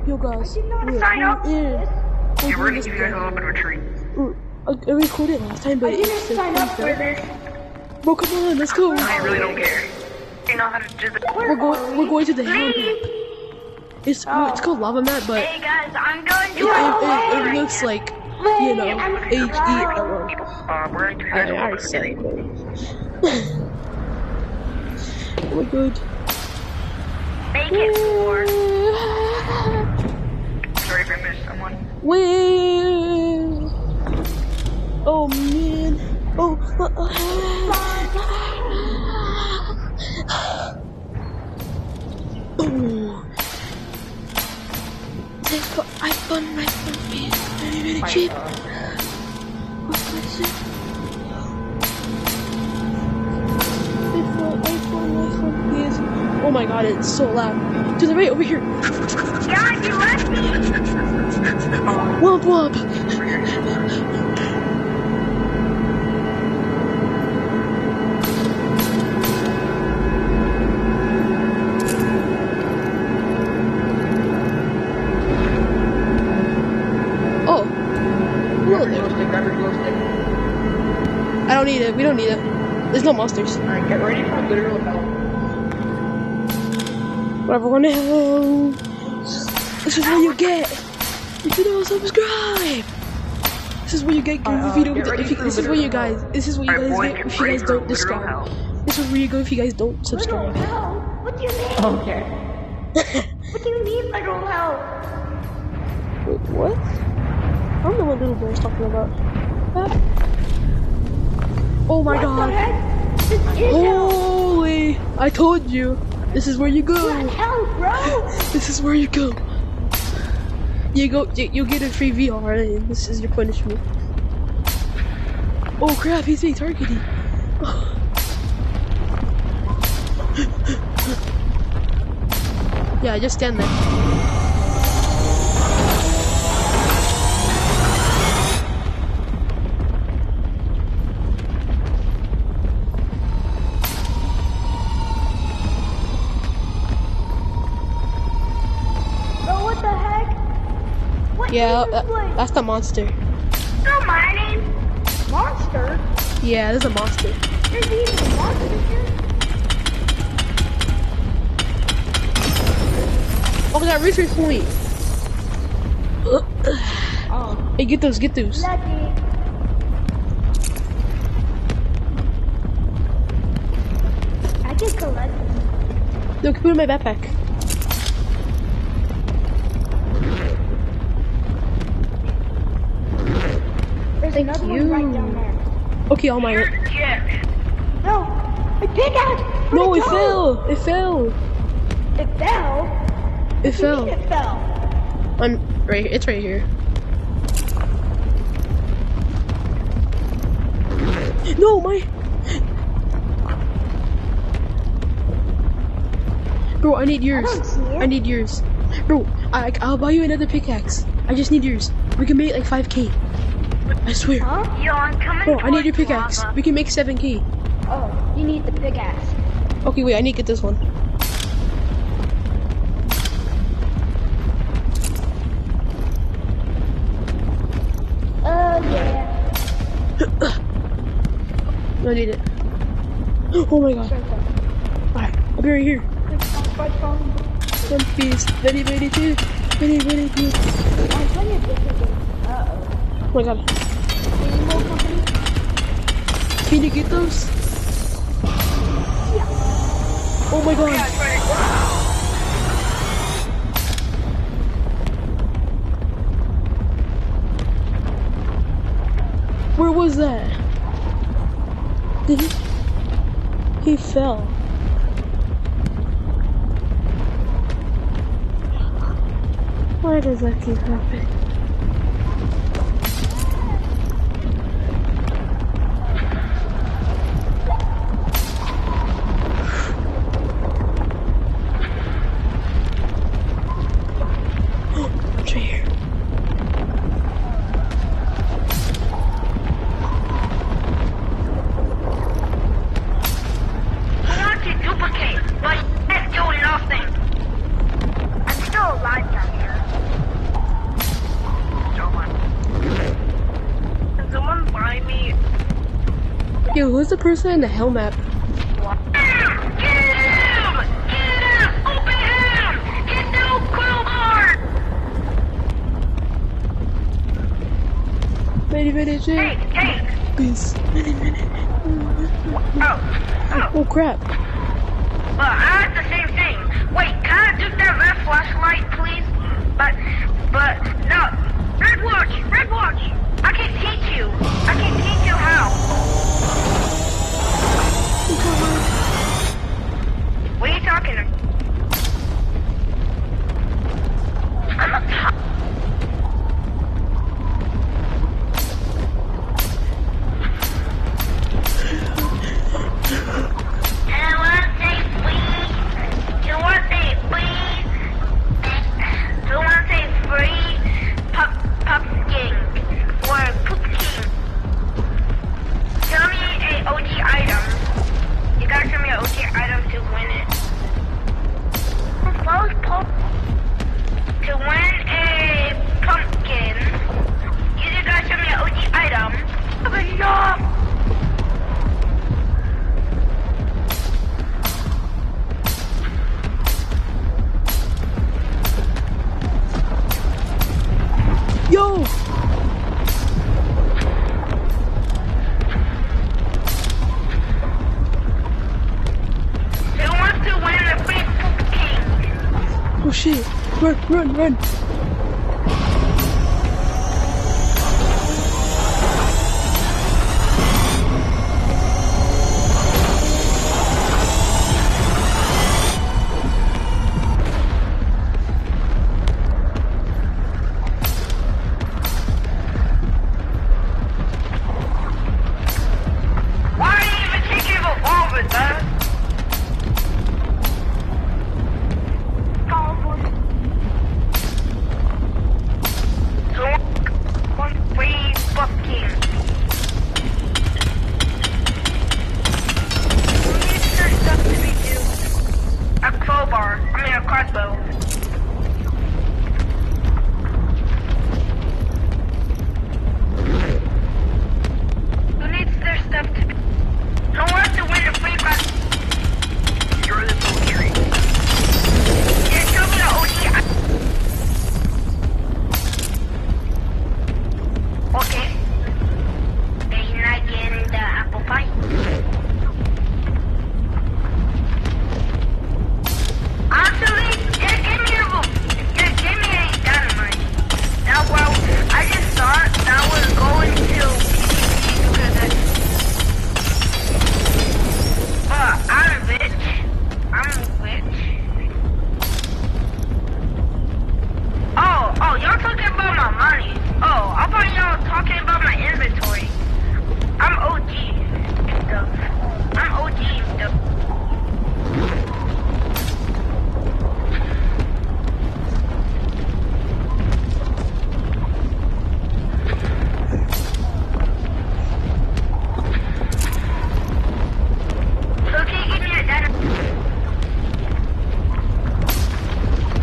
Yo guys, sign up. we're We're gonna give you guys a little bit of a treat. I recorded last time, but I didn't sign up for this. Bro, come on, let's go. I really don't care. You know how to do the. We're going to the hell map. It's called lava map, but Hey guys, I'm going to. it looks like, you know, H-E-L-O. We're going to you I guys a already little said bit of a it. Oh my god. Make it four. Sorry if I missed someone. Wait. Oh man. Oh. Oh. iPhone, very cheap. What's it? iPhone, yes. Oh my god, it's so loud. To the right, over here. Yeah, you left me. Womp womp. Oh. Hello there. Grab your glow stick. I don't need it. We don't need it. There's no monsters. Alright, get ready for literal hell. Whatever, we're gonna hell. This is what you get if you don't subscribe. This is what you get if you don't. This is what you guys. This is what you guys get if you guys don't subscribe. This is where you go if you guys don't subscribe. What do you mean? Okay. What do you mean literal hell? Wait, what? I don't know what little bear's talking about. Oh my god. What the heck? This is hell. Holy! I told you. This is where you go. What hell, bro? This is where you go. You get a free VR, and this is your punishment. Oh crap, he's being targeted. Yeah, just stand there. What the heck? What Yeah, is this place? that's the monster. Go mining. Monster? Yeah, there's a monster. There's even a monster here? Oh, we got research point. Oh. Hey, get those. Lucky. I can collect them. No, put it in my backpack. There's another one right down there. Okay, I'll mine it. Yeah. No! A pickaxe! No, it go? fell. It fell. It fell? It What do you mean fell. it fell? I'm right. It's right here. No, my. Bro, I need yours. I don't see it. I need yours. Bro, I'll buy you another pickaxe. I just need yours. We can make like 5k. I swear. Huh? Yo, I'm coming. Bro, I need your towards pickaxe. lava. We can make 7k. Oh, you need the pickaxe. Okay, wait, I need to get this one. Yeah. I need it. Oh my god. Alright, I'll be right here. One piece. Very, very good. Very, very good. Uh-oh. Oh my god. Animal company? Can you get those? Oh my god. Where was that? Did he fell. Why does that keep happening? It's right here. I want to duplicate, but it's doing nothing. I'm still alive down here. Yo, who's the person in the helmet? Get him! Get him! Open him! Get no crowbar! Minute, Hey, hey! please. Minute. Oh crap. Well, I asked the same thing. Wait, can I do that red flashlight, please? But, no. Red watch! I can teach you how. What are you talking about? I'm a top. Pumpkin or pumpkin. Tell me a OG item. You gotta tell me an OG item to win it. To win a pumpkin, you just gotta tell me an OG item. But no. Yo! Who wants to win a free pumpkin? Oh shit! Run! Why are you even taking a revolver, huh? One free pumpkin. Who needs their stuff to be do? A crowbar. I mean a crossbow. Who needs their stuff to be? Who wants to win a free cross? You're the poetry. Yeah, tell me the OG. Okay. Then you're not getting the apple pie. Actually, just give me a dynamite. Now, well, I just thought that was going to I'm rich. Oh, y'all talking about my money. Oh, I thought y'all talking about my inventory. I'm OG and stuff. So can you give me a data?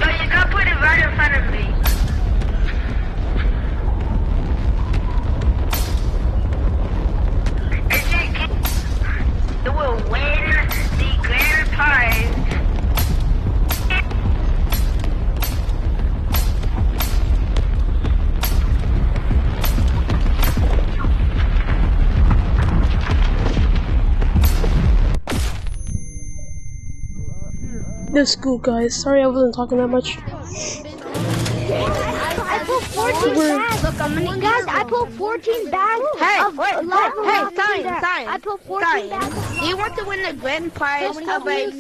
No, you gotta put it right in front of me. It will win the grand prize. This cool, guys. Sorry I wasn't talking that much. I put 14 bags. Look, guys, I put 14 bags. I put 14 bags. Do you want to win the grand prize of a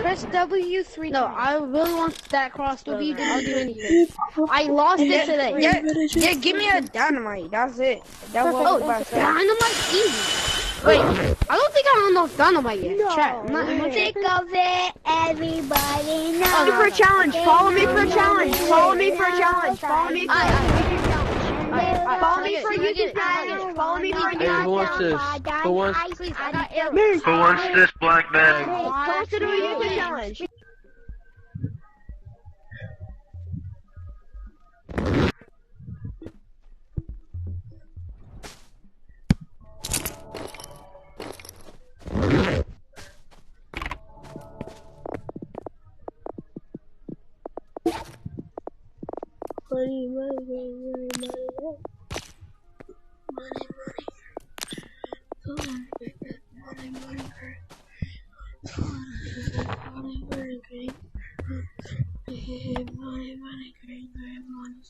Press W3. No, I really want that crossbow. I'll do anything. I lost it today. Yeah, give me a dynamite. That's it. That's what Oh, dynamite's easy. Wait, I don't think I have enough dynamite yet. Chat. Think of it, everybody knows. Follow me for a challenge. Follow me for a challenge. Follow me for a challenge. Follow me for a challenge. Follow me for a YouTube challenge. Follow me for a Hey, who wants this? Who wants? Please, I got air. Who wants this black bag? Who wants to do a YouTube challenge? Money, money, money, money, money. Money, money. Money, money, money, money, green. Money, money, green, green, money.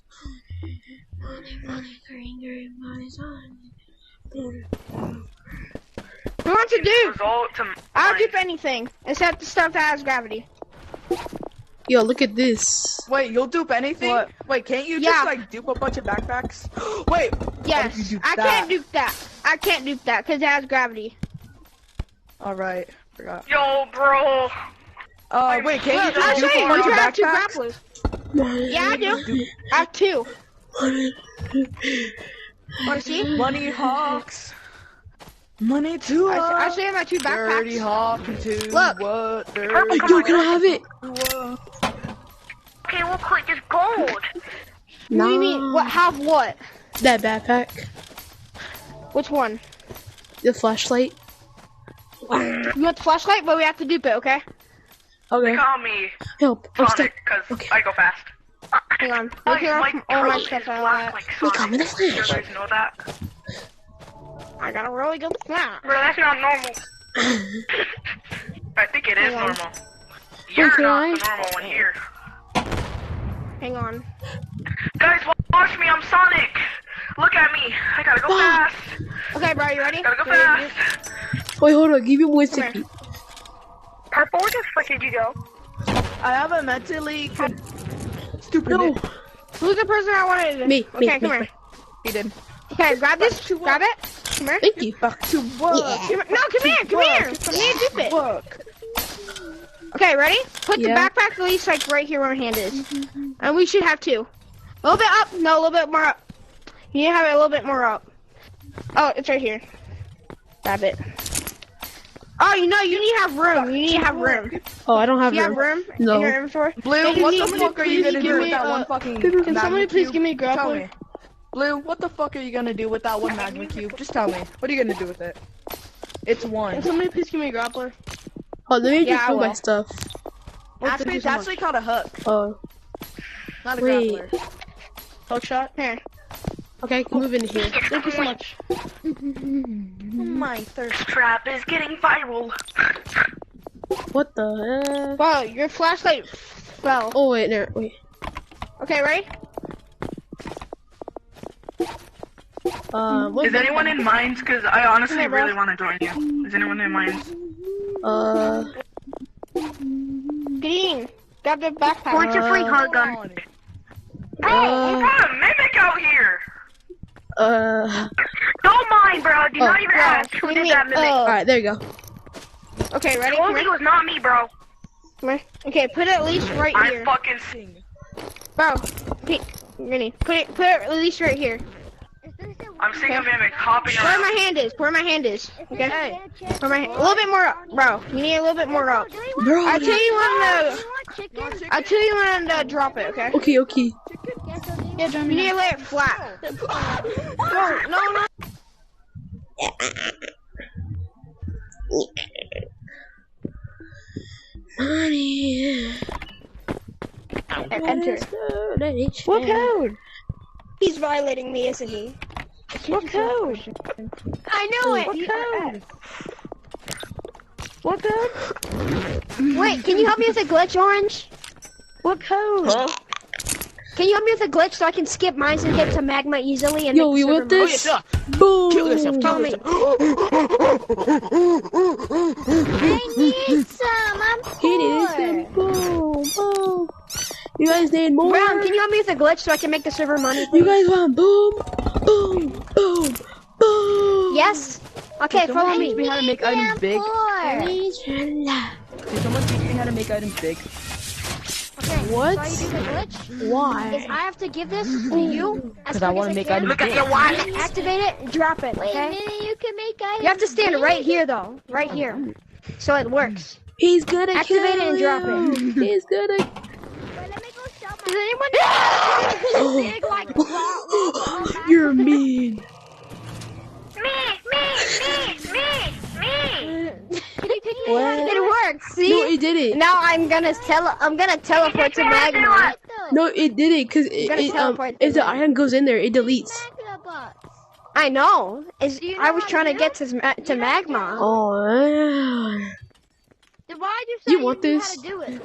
Money, money, green, green, money. What want to do? Result to I'll do anything except the stuff that has gravity. Yo, look at this. Wait, you'll dupe anything? What? Wait, can't you Yeah. just like dupe a bunch of backpacks? Wait. Yes, you dupe I that? can't dupe that. I can't dupe that because it has gravity. Alright, forgot. Yo, bro. Wait, can't you I'll just show dupe you. a You bunch of have two backpacks? grapplers. Yeah, I do. I have two. Want to see? Money hawks. Money too. I'll show you my two Dirty backpacks. hawk too. Look. What? Dirty Yo, can I have it? Okay, we'll click this gold. What do you mean? What? Have what? That backpack. Which one? The flashlight. You want the flashlight? But we have to dupe it, okay? Okay. Call me Help. I'm stuck. Sonic, because Okay. I go fast. Hang on. Look here, all my stuff out. Look, I'm in a You flash. guys know that? I got a really good snap. Bro, that's not normal. I think it is Hang on. normal. You're can not I? the normal one here. Hang on. Guys, watch me, I'm Sonic. Look at me. I gotta go fast. Okay, bro, you ready? Gotta go You ready? fast. Wait, hold on. Give me one Come here. second. Purple, where the fuck did you go? I have a mentally stupid. No. Who's the person I wanted? Me, Okay, me, come me. here. He did. Okay, grab this. Grab it. Come here. Thank you. Back to work. No, come here. Come here. Let me dupe it. Work. Okay, ready? Put the Yeah. backpack at least like right here where my hand is. And we should have two. A little bit up. No, a little bit more up. You need to have it a little bit more up. Oh, it's right here. Grab it. Oh, you know, you need to have room. You need to have room. Oh, I don't have Do you have room. room No. in your inventory? Blue, Can what you the fuck are you please gonna give do me, with that one fucking Can magma somebody please cube? give me a Tell grappler? me. Blue, what the fuck are you gonna do with that one magma cube? Just tell me. What are you gonna do with it? It's Can one. somebody please give me a grappler? Oh, let me Yeah, just I put my will. stuff. It's actually called a hook, Oh, not a Wait. grappler. Hook shot? Here. okay. I can move in here. Thank you so much. My thirst. Trap is getting viral. What the heck? Wow, your flashlight fell. Oh wait, no, wait. Okay, ready? What? Is anyone in mines? Because I honestly Come here, bro. really want to join you. Is anyone in mines? Green. Grab the backpack. What's your free hug gun? Bro, we got a mimic out here. Don't mind, bro. Do not even bro, ask who leave did me- that mimic. All right, there you go. Okay, ready? Come Only it here. was not me, bro. Come here. Okay, put it at least right I'm here. fucking sing. Bro, Pete, Granny, put it at least right here. I'm seeing a mimic hopping Where around. my hand is. Where my hand is. Okay. Where my hand. A little bit more up, bro. You need a little bit more up. Bro. I'll tell you when to drop it. Okay. Okay, okay. You need to lay it flat. No. Money. Enter. What code? He's violating me, isn't he? What code? I know it. What code? What code? Wait, can you help me with a glitch, Orange? What code? Huh? Can you help me with a glitch so I can skip mines and get to magma easily? And Yo, make you the want server this? yeah. Boom. Kill yourself, Tell me. I need some. I'm It is poor. a boom, boom. You guys need more? Brown, can you help me with a glitch so I can make the server money? You Please? guys want boom, boom, boom, boom? Yes. Okay, follow Teach me. me how to make items big. Poor. Did someone teach me how to make items big? Okay. What? So I do the glitch. Why? Is I have to give this to you Because I want to make items Look at big. your watch. Activate it and drop it. Wait a Okay. minute, you can make items. You have to stand big. right here though. Right here. So it works. He's gonna Activate kill it and drop you. He's gonna. Wait, let me go sell my. Does anyone big like You're mean. Me. Can you pick me It worked. See? No, it didn't. Now I'm gonna teleport to magma. No, it didn't, cause gonna teleport if the to iron goes in there, it deletes. I know. I was trying to get to magma. Oh, man. Then why you say You want knew this? how to do it?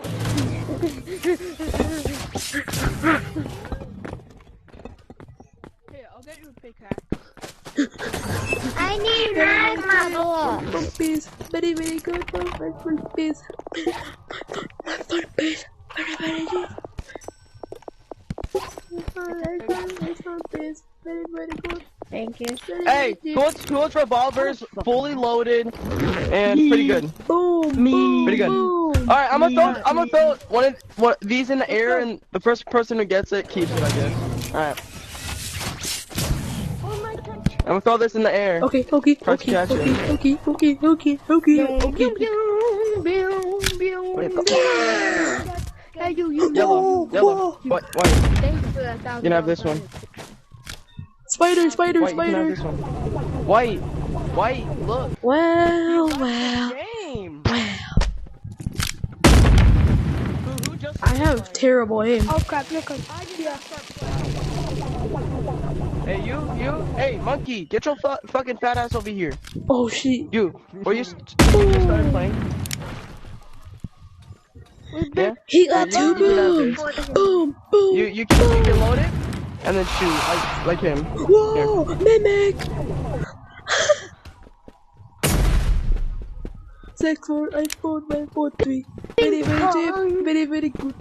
Here, I'll get you a pickaxe. I need magma. Puppies, very, very good. Puppies. Puppies, very, very good. Puppies, very, very good. Thank you. Hey, who wants revolvers, fully loaded, and pretty good. Boom, boom, Pretty good. boom. All right, I'm gonna throw one these in the air, and the first person who gets it keeps it, I guess. All right. I'm gonna throw this in the air. Okay. Hey, you. Yellow. White. Thank you for that $1,000. You can have this one. Spider, White, you can have this one. White, look. Well. Game. Who just I have terrible aim. Oh crap! Look. Hey, you. Hey, monkey, get your fucking fat ass over here. Oh shit. You. Where you started playing? Yeah. He got two You can have booms. this. Boom, boom. You can load it and then shoot like him. Whoa, mimic. 6, 4, 8, 4, 9, 4, 3. Very, very cheap. Very, very good.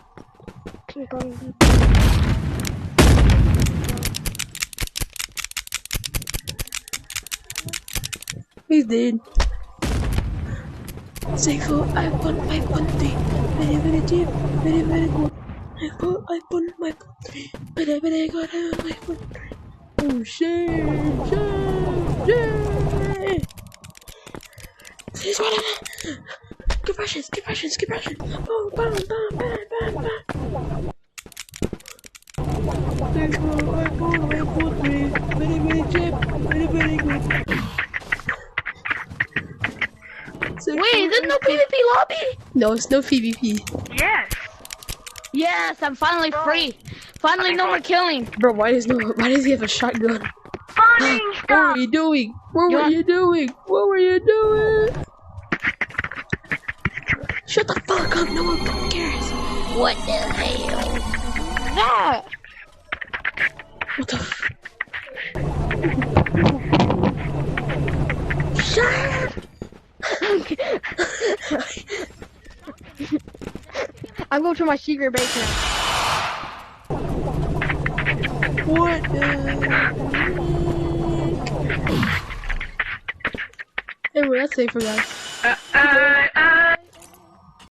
He's dead. 6, 4, 8, 1, 5, 1, 3. Very, very cheap. Very, very good. 4, 8, 1, 5, 3. Very, very good. 5, 1, 3. Oh shit. This one. Skip Russian. Boom, bam, bam, bam, bam, bam. 6, 4, 8, 4, 9, 4, 3. Very, very cheap. Very, very good. Wait, is there no PvP lobby? No, it's no PvP. Yes. Yes, I'm finally free. Finally, no more killing. Bro, why does he have a shotgun? Finding What stuff. were you doing? What were you doing? Shut the fuck up, no one cares. What the hell? That. What the f- I'm going to my secret base now. What the... Anyway, that's safer, guys.